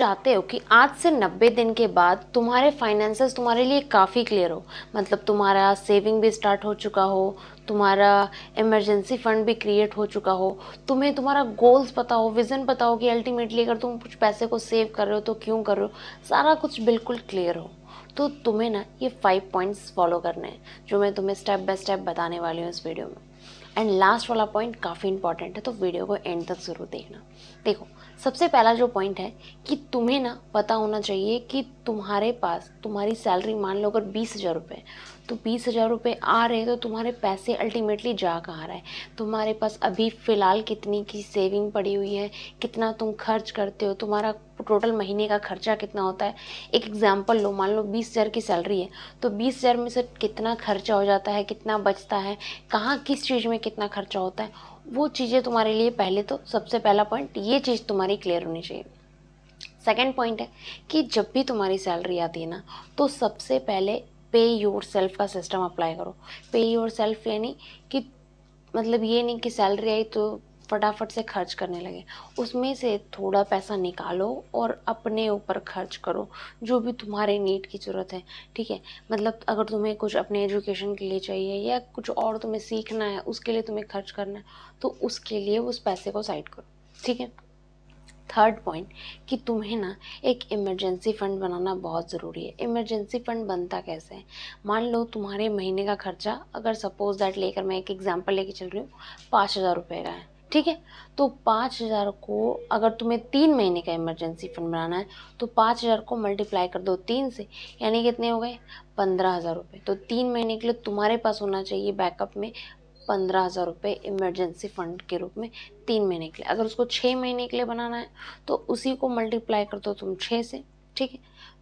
चाहते हो कि आज से 90 दिन के बाद तुम्हारे फाइनेंसेस तुम्हारे लिए काफ़ी क्लियर हो, मतलब तुम्हारा सेविंग भी स्टार्ट हो चुका हो, तुम्हारा इमरजेंसी फंड भी क्रिएट हो चुका हो, तुम्हें तुम्हारा गोल्स पता हो, विज़न पता हो कि अल्टीमेटली अगर तुम कुछ पैसे को सेव कर रहे हो तो क्यों कर रहे हो, सारा कुछ बिल्कुल क्लियर हो, तो तुम्हें ना ये 5 पॉइंट्स फॉलो करने हैं जो मैं तुम्हें स्टेप बाय स्टेप बताने वाली हूँ इस वीडियो में। एंड लास्ट वाला पॉइंट काफ़ी इंपॉर्टेंट है, तो वीडियो को एंड तक ज़रूर देखना। देखो, सबसे पहला जो पॉइंट है कि तुम्हें ना पता होना चाहिए कि तुम्हारे पास तुम्हारी सैलरी, मान लो अगर 20,000 रुपये, तो 20,000 रुपये आ रहे हैं तो तुम्हारे पैसे अल्टीमेटली जा कहाँ रहे हैं, तुम्हारे पास अभी फ़िलहाल कितनी की सेविंग पड़ी हुई है, कितना तुम खर्च करते हो, तुम्हारा टोटल महीने का खर्चा कितना होता है। एक एग्जांपल लो, मान लो 20,000 की सैलरी है, तो 20,000 में से कितना खर्चा हो जाता है, कितना बचता है, कहाँ किस चीज़ में कितना खर्चा होता है, वो चीज़ें तुम्हारे लिए पहले तो सबसे पहला पॉइंट ये चीज़ तुम्हारी क्लियर होनी चाहिए। सेकंड पॉइंट है कि जब भी तुम्हारी सैलरी आती है ना, तो सबसे पहले पे योर सेल्फ का सिस्टम अप्लाई करो। पे योर सेल्फ यानी कि मतलब ये नहीं कि सैलरी आई तो फटाफट से खर्च करने लगे, उसमें से थोड़ा पैसा निकालो और अपने ऊपर खर्च करो, जो भी तुम्हारे नीड की ज़रूरत है। ठीक है, मतलब अगर तुम्हें कुछ अपने एजुकेशन के लिए चाहिए या कुछ और तुम्हें सीखना है, उसके लिए तुम्हें खर्च करना है, तो उसके लिए उस पैसे को साइड करो। ठीक है। थर्ड पॉइंट कि तुम्हें ना एक इमरजेंसी फंड बनाना बहुत ज़रूरी है। इमरजेंसी फंड बनता कैसे है, मान लो तुम्हारे महीने का खर्चा, अगर सपोज दैट लेकर मैं एक एग्जांपल लेके चल रही हूँ, 5,000 रुपये का है। ठीक है, तो 5,000 को अगर तुम्हें 3 महीने का इमरजेंसी फंड बनाना है, तो 5,000 को मल्टीप्लाई कर दो 3 से, यानी कितने हो गए, 15,000 रुपये। तो 3 महीने के लिए तुम्हारे पास होना चाहिए बैकअप में 15,000 रुपये इमरजेंसी फंड के रूप में 3 महीने के लिए। अगर उसको 6 महीने के लिए बनाना है, तो उसी को मल्टीप्लाई कर दो तुम 6 से। ठीक है,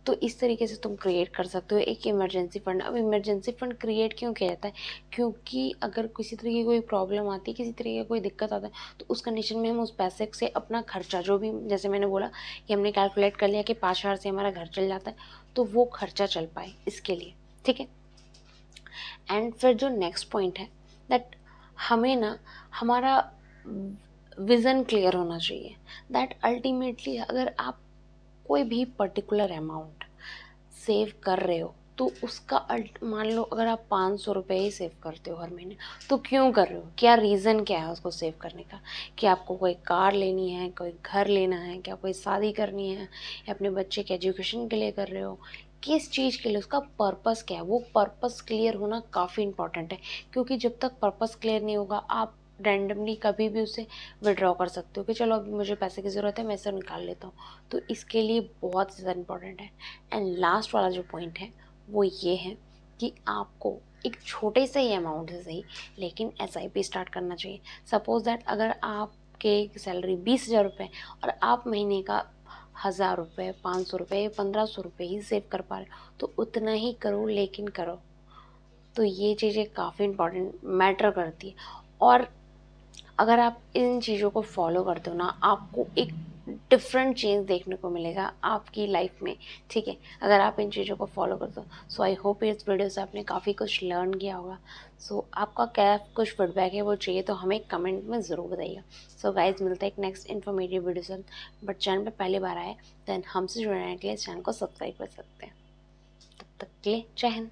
तो इस तरीके से तुम क्रिएट कर सकते हो एक इमरजेंसी फंड। अब इमरजेंसी फंड क्रिएट क्यों किया जाता है, क्योंकि अगर किसी तरह की कोई प्रॉब्लम आती है, किसी तरह की कोई दिक्कत आता है, तो उस कंडीशन में हम उस पैसे से अपना खर्चा, जो भी जैसे मैंने बोला कि हमने कैलकुलेट कर लिया कि 5,000 से हमारा घर चल जाता है, तो वो खर्चा चल पाए इसके लिए। ठीक है। एंड फिर जो नेक्स्ट पॉइंट है दैट हमें ना हमारा विज़न क्लियर होना चाहिए, दैट अल्टीमेटली अगर आप कोई भी पर्टिकुलर अमाउंट सेव कर रहे हो, तो उसका मान लो अगर आप 500 रुपये ही सेव करते हो हर महीने, तो क्यों कर रहे हो, क्या रीज़न क्या है उसको सेव करने का, कि आपको कोई कार लेनी है, कोई घर लेना है, क्या कोई शादी करनी है, या अपने बच्चे के एजुकेशन के लिए कर रहे हो, किस चीज़ के लिए, उसका पर्पस क्या है, वो पर्पस क्लियर होना काफ़ी इंपॉर्टेंट है। क्योंकि जब तक पर्पस क्लियर नहीं होगा, आप रैंडमली कभी भी उसे विड्रॉ कर सकते हो कि चलो अभी मुझे पैसे की ज़रूरत है, मैं इसे निकाल लेता हूँ। तो इसके लिए बहुत ज़्यादा इंपॉर्टेंट है। एंड लास्ट वाला जो पॉइंट है वो ये है कि आपको एक छोटे से ही अमाउंट से सही, लेकिन एसआईपी स्टार्ट करना चाहिए। सपोज दैट अगर आपके सैलरी 20,000 रुपये और आप महीने का 1,000 रुपये, 500 रुपये, 1,500 रुपये ही सेव कर पा रहे हो, तो उतना ही करो, लेकिन करो। तो ये चीज़ें काफ़ी इंपॉर्टेंट मैटर करती है। और अगर आप इन चीज़ों को फॉलो करते हो ना, आपको एक डिफरेंट चेंज देखने को मिलेगा आपकी लाइफ में। ठीक है, अगर आप इन चीज़ों को फॉलो करते हो। सो आई होप इस वीडियो से आपने काफ़ी कुछ लर्न किया होगा। सो आपका क्या कुछ फीडबैक है वो चाहिए तो हमें कमेंट में ज़रूर बताइएगा। सो गाइज, मिलते हैं एक नेक्स्ट इन्फॉर्मेटिव वीडियो से। बट चैनल पर पहली बार आए देन हमसे जुड़ने के लिए चैनल को सब्सक्राइब कर सकते हैं। तब तक के लिए जय हिंद।